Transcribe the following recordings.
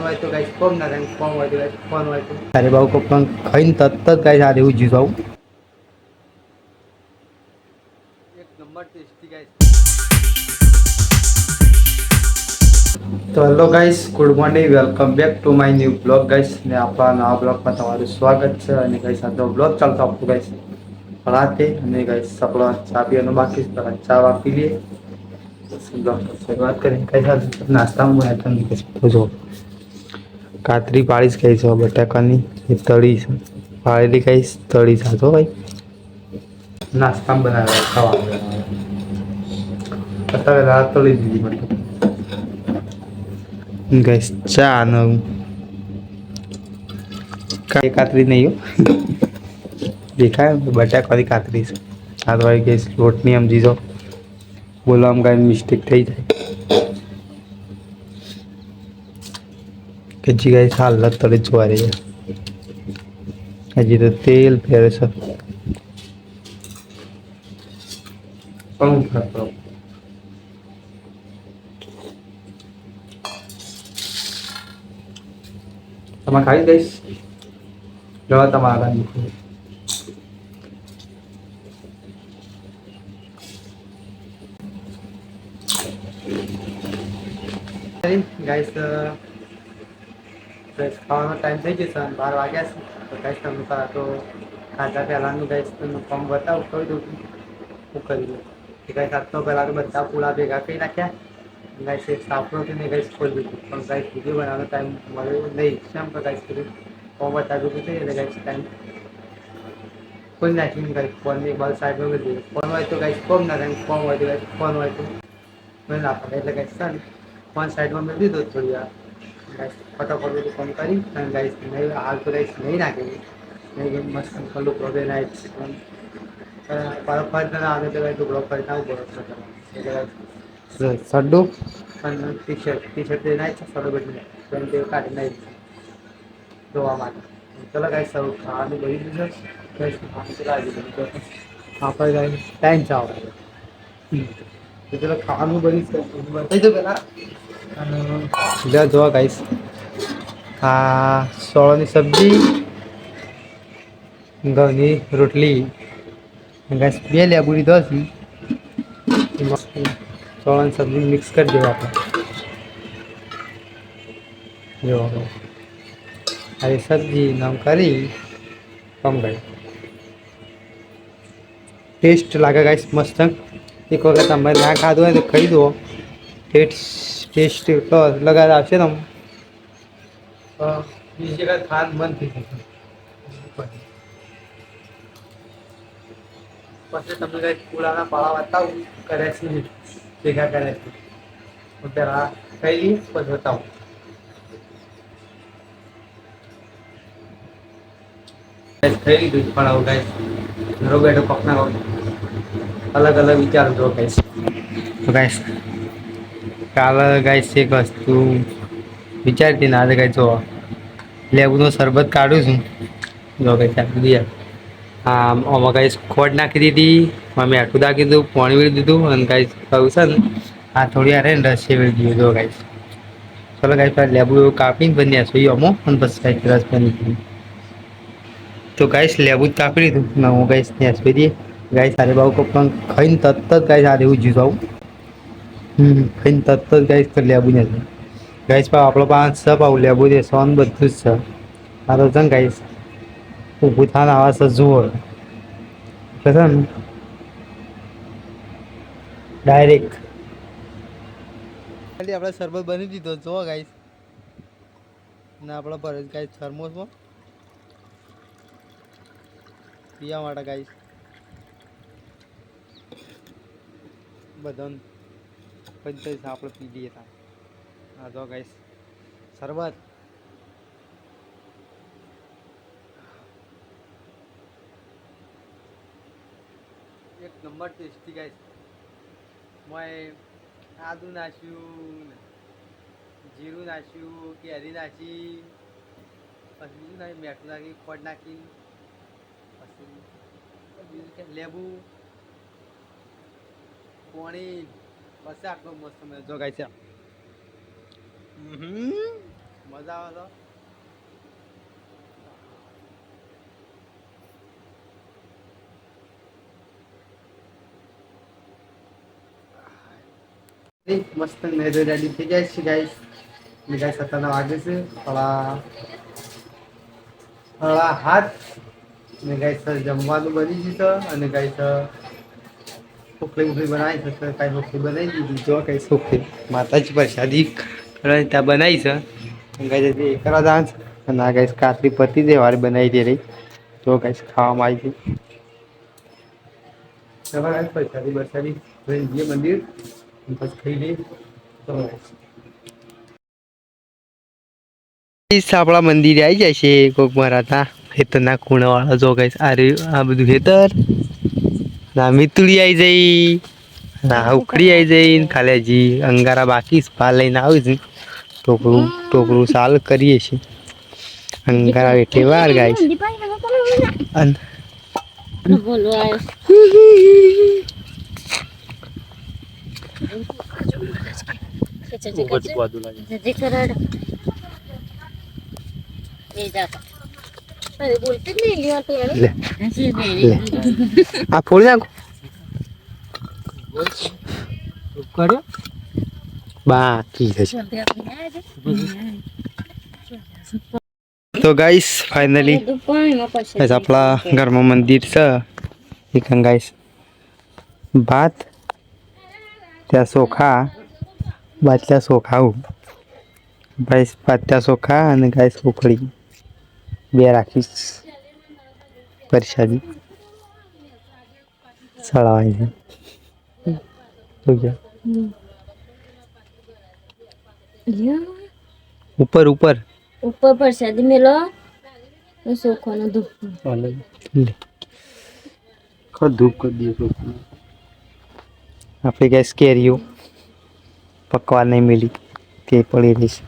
હોય તો ગાઈસ કોમ ના થાય, કોમ હોય તો ગાઈસ ફોન હોય તો અરે બાબુ કો પણ ખાઈને તરત જ ગાઈસ આ દેવું જીવ આવું એક નંબર ટેસ્ટી ગાઈસ. તો hello guys, good morning, welcome back to my new blog guys. ને આપણા નવા બ્લોગમાં તમારું સ્વાગત છે. અને ગાઈસ આજનો બ્લોગ ચાલતો આપતો ગાઈસ રાતે અને ગાઈસ આપણો ચા પીવાનું બાકી છે, ચા વા પી લઈએ શરૂઆત કરી. કઈ નાસ્તામાં જો કાતરી પાડીશ કઈ છે બટાકાની તળી છે, પાળેલી કઈશ તળી છે તો ભાઈ નાસ્તામાં બનાવે ખાવા અત્યારે રાત તળી દીધી મતલબ ગેસ ચા ન કઈ કાતરી નહી દેખાય બટાકાની કાતરી છે. આ તો ભાઈ ગેસ લોટની સમજી જાઓ, બોલવામાં કઈ મિસ્ટેક થઈ જાય કે જી ગાઈસ હાલત તળે જોવા રહી હજી તો તેલ ફેરે છે. તમે ખાઈ દઈશ જવા તમારા ગાઈસ ખાવાનો ટાઈમ થઈ જશે, 12 વાગ્યા છે. તો ગાઈસ તમે તો ખાધા પહેલાનું ગાઈસ તમને ફોર્મ બતાવું કહી દઉં શું કરી ગાઈસ તો પહેલા તો બધા પૂળા ભેગા કરી નાખ્યા ગાઈસ એક સાપડો ને ગાઈસ ખોલી દીધું પણ ગાઈસ વિડીયો બનાવવાનો ટાઈમ મળ્યો નહીં. શેમ તો ગાઈસ ફોર્મ બતાવી દીધું એટલે ગાઈસ ટાઈમ કોઈ નાખી ગાઈસ ફોનની બાજુ સાઈડમાં મૂકી દીધું. ફોન હોય તો ગાઈસ કોમ ના થાય, કોમ હોય તો ગાઈસ ફોન હોય તો ના પડે એટલે ગાઈસ છે ને ફોન સાઈડમાં મૂકી દીધો થોડી વાર ગાઈસ ફટાફટ ફોન કરી અને ગાઈસ હાલ તો ગાઈસ નહીં નાખે નહીં મસ્ત ખલ્લું પ્રોબ્લેમ સડ્ડુ અને ટી-શર્ટ નાખ સડો કાઢી નાખ ધોવા માટે. ચલો ગાઈસ ખાવાનું બની ગયું છે. આપણે ટાઈમ છે આપડે ખાવાનું બની બતાવી દો પેલા અને જોવા ગાઈસ આ સોળની સબ્જી, ઘઉંની રોટલી ગાઈસ બે લેબુ લીધા છે. સોળાની સબ્જી મિક્સ કરી દેવા આપણે જો આવી સબ્જી નામ કરી કમ ટેસ્ટ લાગે ગાઈસ મસ્ત. એક વખત તમે ના ખાધું હોય તો ખાઈ જુઓ, ટેસ્ટ તો લગાર આવશે ને બીજી વખત ખાવાનું મન થઈ જશે. પછી તમને કઈ પુરાના પાળા બતાવું કર્યા છે ભેગા કર્યા છે પેલા કઈ પછી બતાવું. થઈ લીધું પણ આવું ગાઈસ ઘરો બેઠો પકના અલગ અલગ વિચાર જો ગાઈસ તો ગાઈસ કાલે ગાઈસ એક વસ્તુ વિચારતી ને આજે ગાઈસ જો લેબુનો શરબત કાઢું છું જો ગાઈસ હા આમાં ગાઈસ ખોડ નાખી દીધી, મેં આટલું નાખી દીધું, પાણી વેળી દીધું અને ગાઈસ કહું છે ને આ થોડી વાર રહીને રસ વેળી દીધું જો ગાઈસ. ચલો ગાઈસ લેબુ કાપીને બંને અમો અને બસ રસ બની તો ગાઈસ લેબુ જ કાપી લીધું ને હું ગાઈસ ગાઈસ તારે બાબુ કો પણ ખાઈને તરત જ ગાઈસ આ દેવું જીવ આવું ખાઈને તરત જ ગાઈસ લેબુ નથી ગાઈસ આપણો પાંચ છ પાવ લેબુ દે સોન બધું જ છે. આ તો છે ને ગાઈસ ઊભું થવાના આવા છે જુઓ એટલે છે ને ડાયરેક્ટ ખાલી આપણે શરબત બની દીધો જો ગાઈસ ના આપણા પર ગાઈસ થર્મોસમાં પીવા માટે ગાઈસ બધાને પંચાયત આપણે પી લઈએ તા હા જો ગાઈસ શરબત એક નંબર ટેસ્ટી ગાઈસ. મોય આદુ નાખ્યું, જીરું નાખ્યું, કેરી નાખી, પછી બીજું નાખ્યું મેઠું નાખી, ખોડ નાખી, પછી બીજું કે લેબુ પાણી બસ આટલો મસ્ત જો ગાઈસ મજા આવે તો મસ્ત મેદો રેડી થઈ જાય છે ગાઈસ. ગાઈસ અત્યારના વાગે છે સાડા હાથ અને ગાઈસ જમવાનું બની ગયું છે અને ગાઈસ સુખડી બુખડી બનાવી છે કઈ સુખડી બનાવી દીધી જો કઈ સુખડી માતાજી પ્રસાદી ત્યાં બનાવી છે ગાઈસ કરા દાન અને આ ગાઈસ કાતરી પતી દે વાળી બનાવી દે રહી તો ગાઈસ ખાવામાં આવી ગઈ. સવારે પ્રસાદી બરસાદી લઈ મંદિર પછી ખાઈ લઈ તો આપણા મંદિરે આવી જાય છે કોક મારા ખેતરના ખૂણા વાળા જો ગાઈસ આ બધું ખેતર ના મીતુડી આઈ જઈ ના ઉખડી આઈ જઈ ખાલી હજી અંગારા બાકી પા લઈને આવી ટોકરું સાલ કરીએ છીએ અંગારા એટલે વાર ગાઈસ આ ફોડી નાખો બાકી તો ગાઈસ ફાઇનલી આપણા ઘરમાં મંદિર છે એક ગાઈસ ભાત ત્યાં ચોખા બાટલા ચોખા ગાઈસ પાત્યા ચોખા અને ગાઈસ ઉખડી બે રાખીશ પ્રસાદી ચડાવવાની છે ઉપર ઉપર ઉપર પ્રસાદી મેલો ચોખાનો ધૂપ ધૂપ કરી દઈએ આપણે ગેસ કેરીઓ પકવા નહીં મિલી તે પડી રહીશ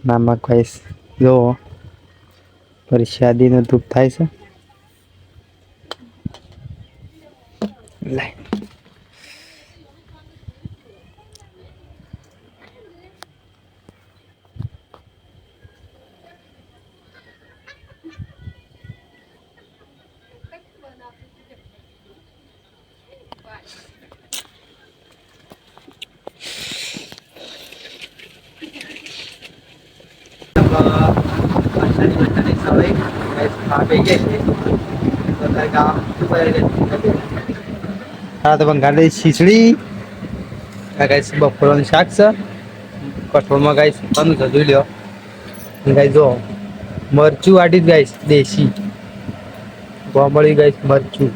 નામાં ગેસ જો પ્રસાદીનો ધૂપ થાય છે લાય તો બંગાળી ખીચડી ગાઈસ બપોરનું શાક છે કઠોળમાં ગાઈસ બનવું છે જોઈ લો ગાઈસ જો મરચું વાટી ગાઈસ દેશી ગોમળી ગાઈસ મરચું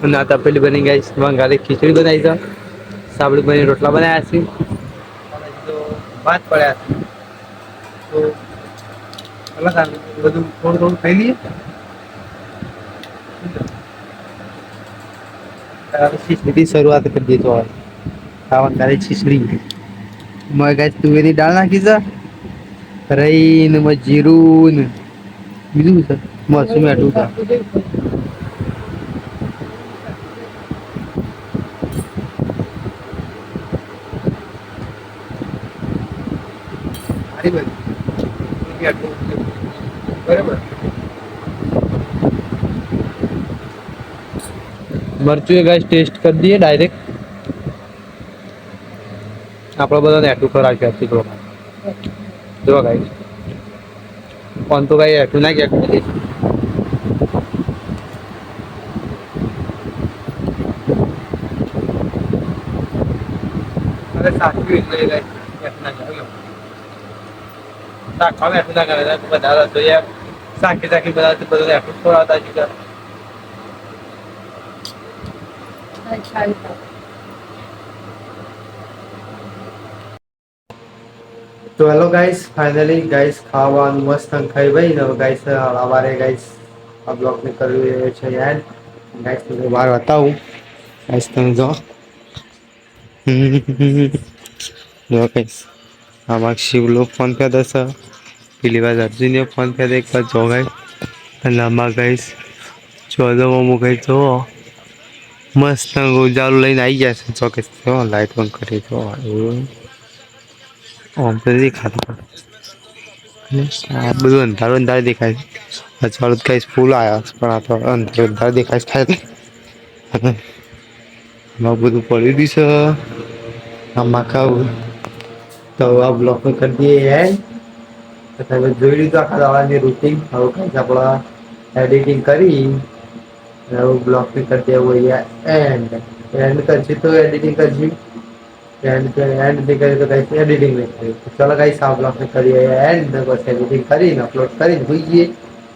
અને આ તપેલી બની ગાઈસ બંગાળી ખીચડી બનાવી છે સાબડી બની રોટલા બનાવ્યા છે ભાત પડ્યા છે તો અલગ બધું થોડું થોડું ખાઈ લઈએ ખીચડી શરૂઆત કરી દીધો હોય ખાવાનું તારી ખીચડી મેં ગાઈસ તુવેરની દાળ નાખી છે રહી ને જીરું ને બીજું છે મરચું મેઠું છે બરાબર મરચું એ ગાઈસ ટેસ્ટ કરી દઈએ ડાયરેક્ટ આપણે બધાને એટું ખરાબ છે જો ગાઈસ કોણ તો ગાઈ એટું ના ગયા અરે સાચું એટલે ગાઈસ એટના જાવ શાક ખાવે એટું ના કરે બધા તો યાર સાકી સાકી બધા બધું એટું ખોરાવતા જ તો હેલો ગાઈસ ફાઇનલી ગાઈસ ખાવાનું મસ્ત ખાઈ ભાઈ ને ગાઈસ સવારે ગાઈસ આ બ્લોગ ને કરી રહ્યો છે યાર ગાઈસ તમને બહાર બતાવું ગાઈસ તમે જો જો ગાઈસ આમાં શિવલો ફોન પે દશે પેલી વાર અર્જુનને ફોન પે દે એક વાર જો ગાઈસ અને આમાં ગાઈસ 14 મુકાઈ તો મસ્ત ઉજાલું લઈને આવી ગયા છે ચોક્કસ લાઈટ બંધ કરી તો આમ તો દેખાતું આ બધું અંધારું અંધારું દેખાય છે. અચવાળું કઈ ફૂલ આવ્યા પણ આ તો અંધારું અંધારું દેખાય થાય. આમાં બધું પડી રયું છે. આમાં કહું તો આ બ્લોક કરી દઈએ એન્ડ. તમે જોઈ લીધું આખા દાડાની રૂટીન. હવે કઈક આપડા એડિટિંગ કરી હવે બ્લોગ બી કરી દેવું અહીંયા એન્ડ. એન્ડ કરશું તો એડિટિંગ કરશું. એન્ડ નહીં કર્યું તો ગાઈસ એડિટિંગ નહીં કર્યું. ચલો ગાઈસ આ બ્લોગને કરીએ એન્ડ. ને પછી એડિટિંગ કરીને અપલોડ કરીને હુઈ જઈએ.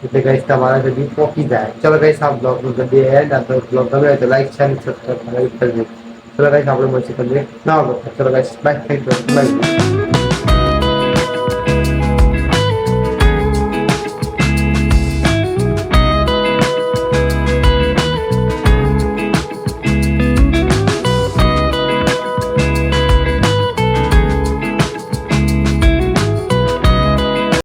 એટલે ગાઈસ તમારા સુધી પહોંચી જાય. ચલો ગાઈસ આ બ્લોગનું કરી દઈએ એન્ડ. આ તો બ્લોગ ગમે તો લાઈક શેર અને સબસ્ક્રાઈબ કરજો. ચલો ગાઈસ આપણે મળીશું નવા બ્લોગમાં. ચલો guys bye. Thank you by.